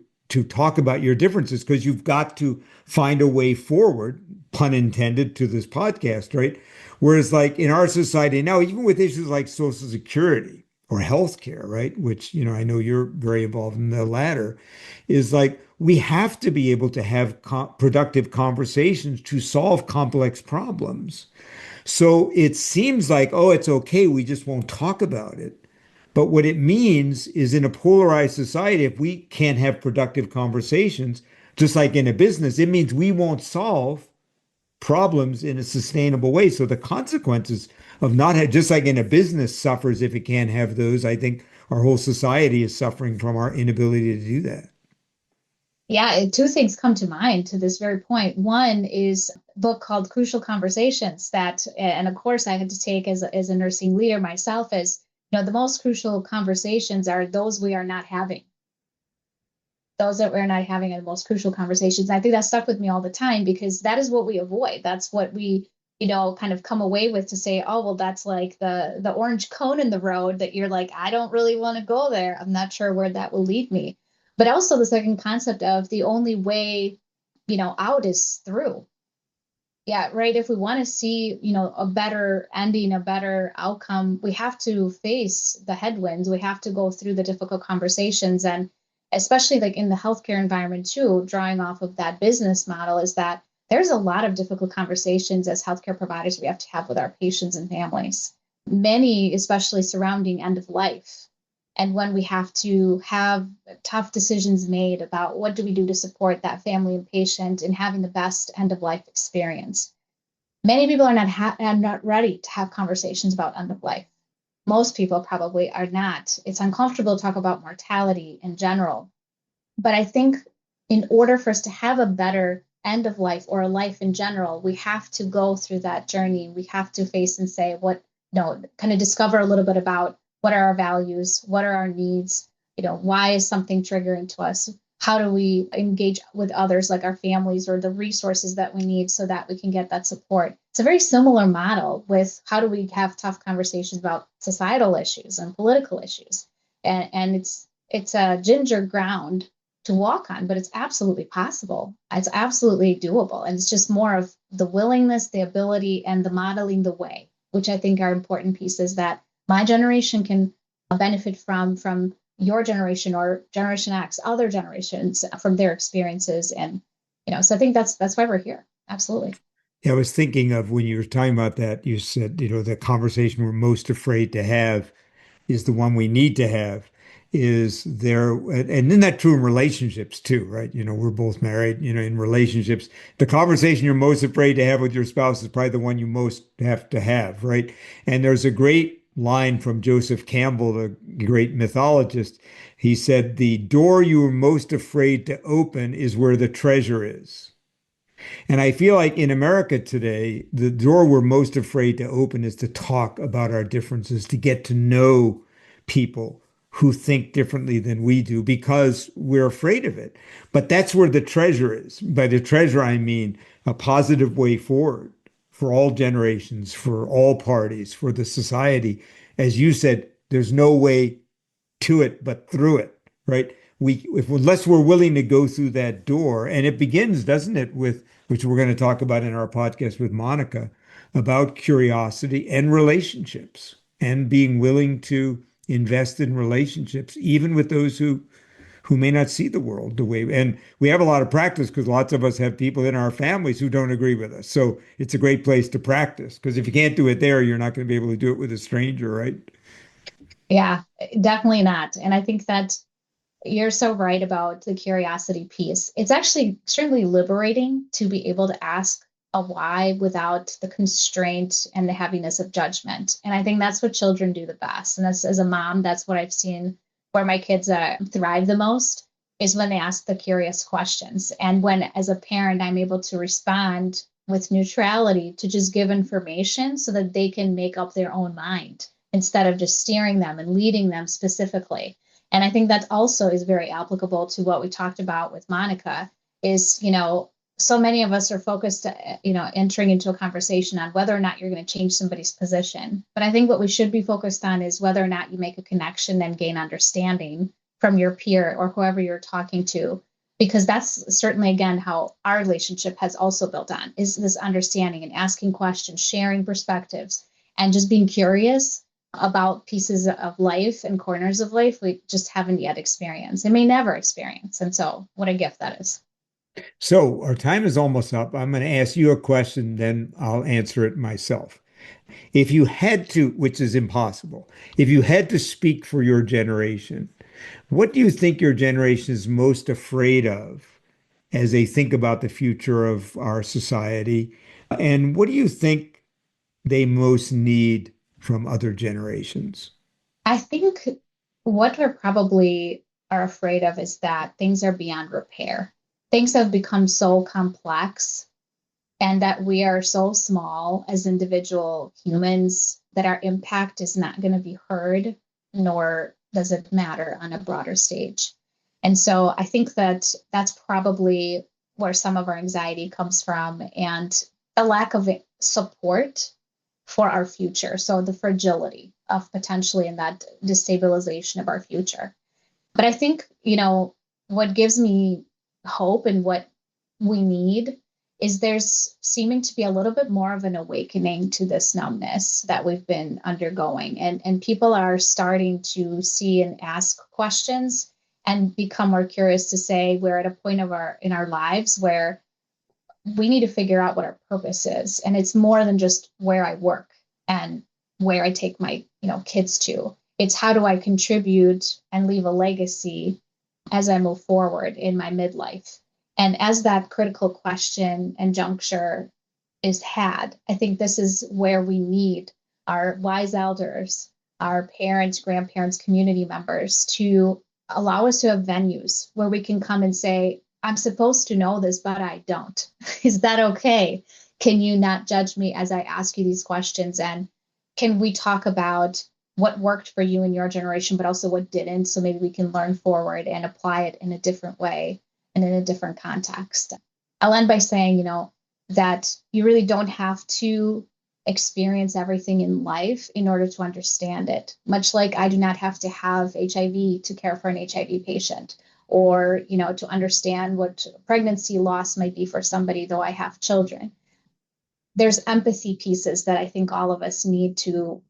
talk about your differences, because you've got to find a way forward, pun intended, to this podcast, right? Whereas, like, in our society now, even with issues like Social Security or healthcare, right, which, I know you're very involved in the latter, is like we have to be able to have productive conversations to solve complex problems. So it seems like, oh, it's okay, we just won't talk about it. But what it means is in a polarized society, if we can't have productive conversations, just like in a business, it means we won't solve problems in a sustainable way. So the consequences of not have, just like in a business suffers if it can't have those, I think our whole society is suffering from our inability to do that. Yeah, two things come to mind to this very point. One is a book called Crucial Conversations that, and a course I had to take as a nursing leader myself, is, the most crucial conversations are those we are not having. Those that we're not having are the most crucial conversations. And I think that stuck with me all the time because that is what we avoid. That's what we, kind of come away with to say, oh, well, that's like the orange cone in the road that you're like, I don't really want to go there. I'm not sure where that will lead me. But also the second concept of the only way, out is through. Yeah, right. If we want to see, a better ending, a better outcome, we have to face the headwinds. We have to go through the difficult conversations. And especially like in the healthcare environment too, drawing off of that business model is that there's a lot of difficult conversations as healthcare providers we have to have with our patients and families. Many, especially surrounding end of life. And when we have to have tough decisions made about what do we do to support that family and patient in having the best end of life experience. Many people are not ready to have conversations about end of life. Most people probably are not. It's uncomfortable to talk about mortality in general. But I think in order for us to have a better end of life or a life in general, we have to go through that journey. We have to face and say, what, no, kind of discover a little bit about what are our values, what are our needs, why is something triggering to us? How do we engage with others, like our families, or the resources that we need so that we can get that support? It's a very similar model with how do we have tough conversations about societal issues and political issues. And it's a ginger ground to walk on, but it's absolutely possible. It's absolutely doable. And it's just more of the willingness, the ability, and the modeling the way, which I think are important pieces that my generation can benefit from your generation or Generation X, other generations from their experiences. And, so I think that's why we're here. Absolutely. Yeah, I was thinking of when you were talking about that, you said, the conversation we're most afraid to have is the one we need to have. Is there, and isn't that true in relationships too, right? We're both married, in relationships. The conversation you're most afraid to have with your spouse is probably the one you most have to have, right? And there's a great line from Joseph Campbell, the great mythologist. He said, "The door you are most afraid to open is where the treasure is." And I feel like in America today, the door we're most afraid to open is to talk about our differences, to get to know people who think differently than we do because we're afraid of it. But that's where the treasure is. By the treasure, I mean a positive way forward for all generations, for all parties, for the society. As you said, there's no way to it but through it, right? Unless we're willing to go through that door, and it begins, doesn't it, with which we're going to talk about in our podcast with Monica about curiosity and relationships and being willing to invest in relationships, even with those who may not see the world the way. And we have a lot of practice because lots of us have people in our families who don't agree with us. So it's a great place to practice because if you can't do it there, you're not going to be able to do it with a stranger, right? Yeah, definitely not. And I think that you're so right about the curiosity piece. It's actually extremely liberating to be able to ask a why without the constraint and the heaviness of judgment. And I think that's what children do the best. And that's, as a mom, that's what I've seen where my kids thrive the most is when they ask the curious questions. And when, as a parent, I'm able to respond with neutrality to just give information so that they can make up their own mind instead of just steering them and leading them specifically. And I think that also is very applicable to what we talked about with Monica is, so many of us are focused, entering into a conversation on whether or not you're going to change somebody's position. But I think what we should be focused on is whether or not you make a connection and gain understanding from your peer or whoever you're talking to, because that's certainly, again, how our relationship has also built on is this understanding and asking questions, sharing perspectives, and just being curious about pieces of life and corners of life we just haven't yet experienced and may never experience. And so, what a gift that is. So our time is almost up. I'm going to ask you a question, then I'll answer it myself. If you had to, which is impossible, if you had to speak for your generation, what do you think your generation is most afraid of as they think about the future of our society? And what do you think they most need from other generations? I think what we're probably are afraid of is that things are beyond repair. Things have become so complex and that we are so small as individual humans that our impact is not going to be heard, nor does it matter on a broader stage. And so I think that that's probably where some of our anxiety comes from and a lack of support for our future. So the fragility of potentially in that destabilization of our future. But I think, what gives me hope and what we need is there's seeming to be a little bit more of an awakening to this numbness that we've been undergoing. And people are starting to see and ask questions and become more curious to say we're at a point of in our lives where we need to figure out what our purpose is. And it's more than just where I work and where I take my, kids to. It's how do I contribute and leave a legacy as I move forward in my midlife. And as that critical question and juncture is had. I think this is where we need our wise elders, our parents, grandparents, community members to allow us to have venues where we can come and say, I'm supposed to know this, but I don't. Is that okay? Can you not judge me as I ask you these questions? And can we talk about what worked for you in your generation, but also what didn't? So maybe we can learn forward and apply it in a different way and in a different context. I'll end by saying, that you really don't have to experience everything in life in order to understand it. Much like I do not have to have HIV to care for an HIV patient, or, to understand what pregnancy loss might be for somebody, though I have children. There's empathy pieces that I think all of us need to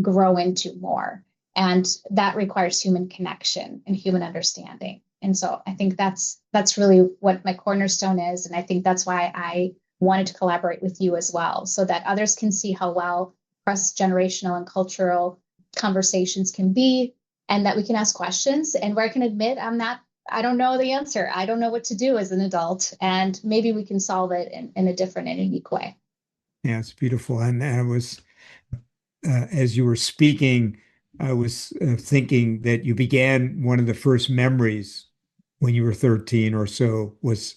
grow into more. And that requires human connection and human understanding. And so I think that's really what my cornerstone is. And I think that's why I wanted to collaborate with you as well, so that others can see how well cross-generational and cultural conversations can be, and that we can ask questions, and where I can admit I don't know the answer. I don't know what to do as an adult, and maybe we can solve it in a different and unique way. Yeah, it's beautiful. And I was, as you were speaking, I was thinking that you began one of the first memories when you were 13 or so was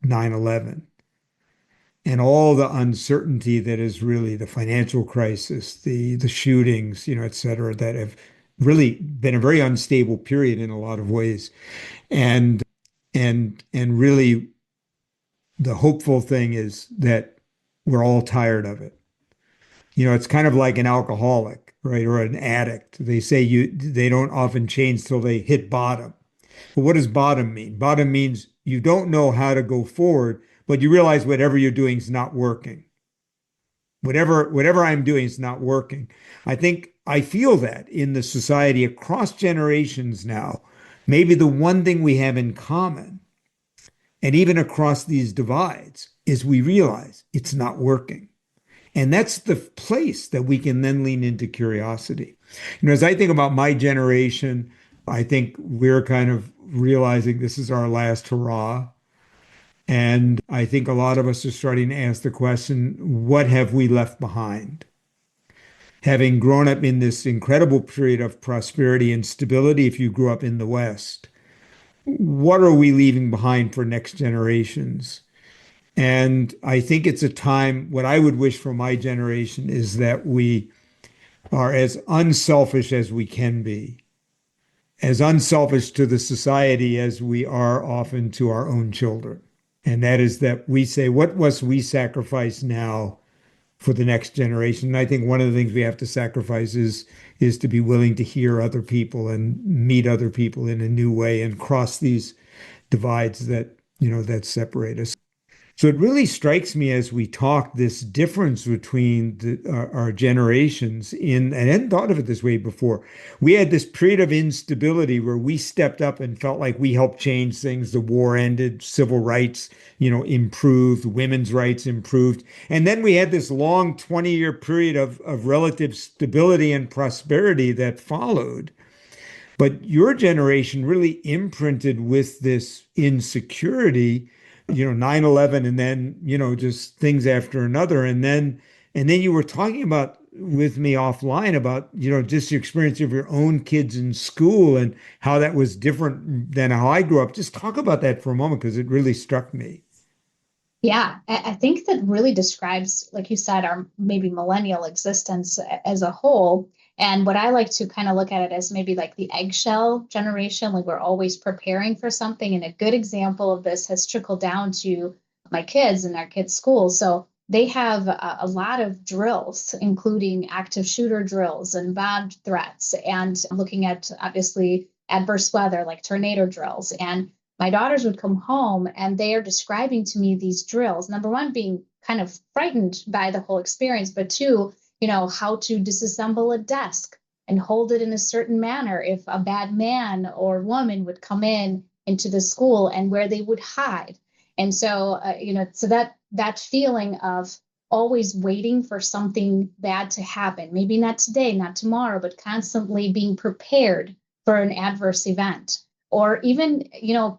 9/11 and all the uncertainty that is really the financial crisis, the shootings, et cetera, that have really been a very unstable period in a lot of ways. And really the hopeful thing is that we're all tired of it. It's kind of like an alcoholic, right? Or an addict. They say they don't often change till they hit bottom. But what does bottom mean? Bottom means you don't know how to go forward, but you realize whatever you're doing is not working. Whatever I'm doing is not working. I think I feel that in the society across generations now. Maybe the one thing we have in common, and even across these divides, is we realize it's not working. And that's the place that we can then lean into curiosity. As I think about my generation, I think we're kind of realizing this is our last hurrah. And I think a lot of us are starting to ask the question, what have we left behind? Having grown up in this incredible period of prosperity and stability, if you grew up in the West, what are we leaving behind for next generations? And I think it's a time, what I would wish for my generation is that we are as unselfish as we can be, as unselfish to the society as we are often to our own children. And that is that we say, what must we sacrifice now for the next generation? And I think one of the things we have to sacrifice is to be willing to hear other people and meet other people in a new way and cross these divides that, that separate us. So it really strikes me as we talk this difference between our generations and I hadn't thought of it this way before. We had this period of instability where we stepped up and felt like we helped change things. The war ended, civil rights, improved, women's rights improved. And then we had this long 20-year period of relative stability and prosperity that followed. But your generation really imprinted with this insecurity, 9/11 and then, just things after another. And then you were talking about with me offline about, just your experience of your own kids in school and how that was different than how I grew up. Just talk about that for a moment because it really struck me. Yeah, I think that really describes, like you said, our maybe millennial existence as a whole. And what I like to kind of look at it as maybe like the eggshell generation, like we're always preparing for something. And a good example of this has trickled down to my kids and our kids' schools. So they have a lot of drills, including active shooter drills and bomb threats, and looking at obviously adverse weather like tornado drills. And my daughters would come home and they are describing to me these drills. Number one, being kind of frightened by the whole experience, but two, how to disassemble a desk and hold it in a certain manner if a bad man or woman would come into the school, and where they would hide. And so, so that feeling of always waiting for something bad to happen, maybe not today, not tomorrow, but constantly being prepared for an adverse event. Or even,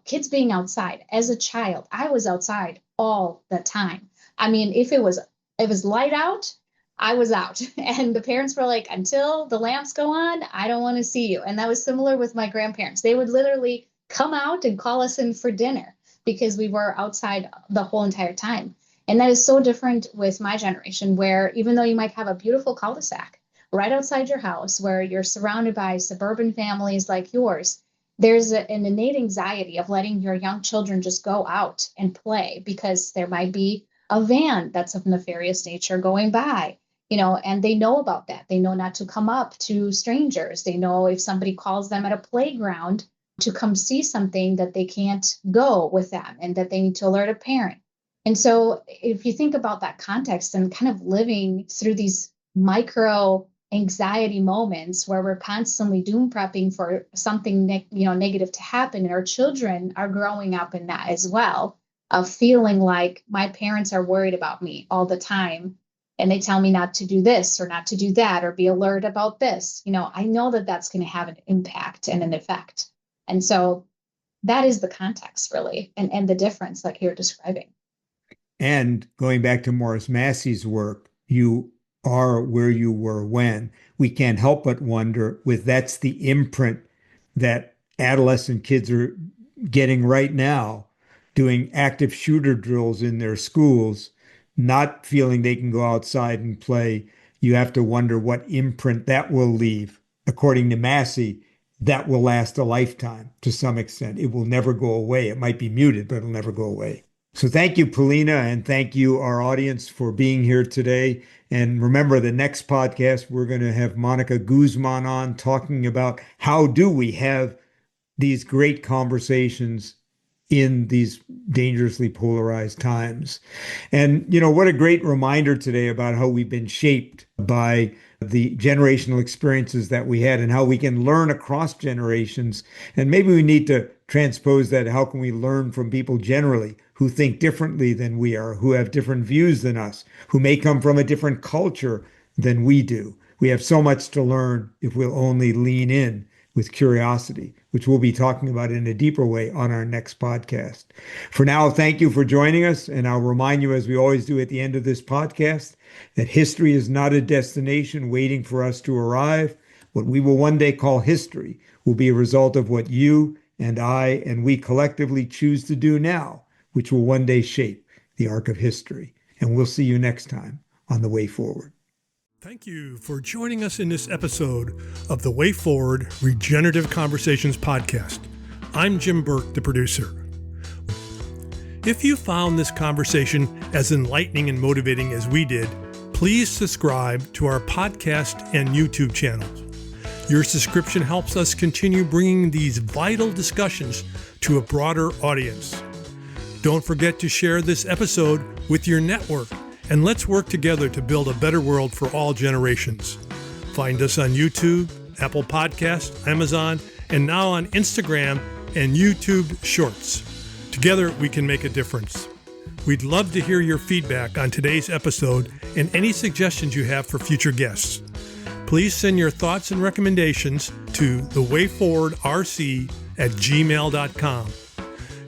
kids being outside. As a child, I was outside all the time. I mean, if it was light out, I was out. And the parents were like, until the lamps go on, I don't want to see you. And that was similar with my grandparents. They would literally come out and call us in for dinner because we were outside the whole entire time. And that is so different with my generation, where even though you might have a beautiful cul-de-sac right outside your house, where you're surrounded by suburban families like yours, there's an innate anxiety of letting your young children just go out and play because there might be a van that's of nefarious nature going by, and they know about that. They know not to come up to strangers. They know if somebody calls them at a playground to come see something, that they can't go with them and that they need to alert a parent. And so if you think about that context and kind of living through these micro anxiety moments where we're constantly doom prepping for something negative to happen, and our children are growing up in that as well, of feeling like my parents are worried about me all the time and they tell me not to do this or not to do that or be alert about this. I know that that's going to have an impact and an effect. And so that is the context, really, and the difference like you're describing. And going back to Morris Massey's work, you are where you were when. We can't help but wonder with that's the imprint that adolescent kids are getting right now, doing active shooter drills in their schools, not feeling they can go outside and play. You have to wonder what imprint that will leave. According to Massey, that will last a lifetime to some extent. It will never go away. It might be muted, but it'll never go away. So thank you, Polina, and thank you, our audience, for being here today. And remember, the next podcast, we're going to have Monica Guzman on talking about how do we have these great conversations in these dangerously polarized times. And, what a great reminder today about how we've been shaped by the generational experiences that we had and how we can learn across generations. And maybe we need to transpose that. How can we learn from people generally who think differently than we are, who have different views than us, who may come from a different culture than we do? We have so much to learn if we'll only lean in with curiosity, which we'll be talking about in a deeper way on our next podcast. For now, thank you for joining us. And I'll remind you, as we always do at the end of this podcast, that history is not a destination waiting for us to arrive. What we will one day call history will be a result of what you and I and we collectively choose to do now, which will one day shape the arc of history. And we'll see you next time on The Way Forward. Thank you for joining us in this episode of the Way Forward Regenerative Conversations podcast. I'm Jim Burke, the producer. If you found this conversation as enlightening and motivating as we did, please subscribe to our podcast and YouTube channels. Your subscription helps us continue bringing these vital discussions to a broader audience. Don't forget to share this episode with your network, and let's work together to build a better world for all generations. Find us on YouTube, Apple Podcasts, Amazon, and now on Instagram and YouTube Shorts. Together, we can make a difference. We'd love to hear your feedback on today's episode and any suggestions you have for future guests. Please send your thoughts and recommendations to thewayforwardrc@gmail.com.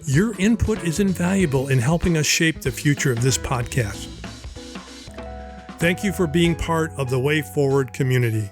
Your input is invaluable in helping us shape the future of this podcast. Thank you for being part of the Way Forward community.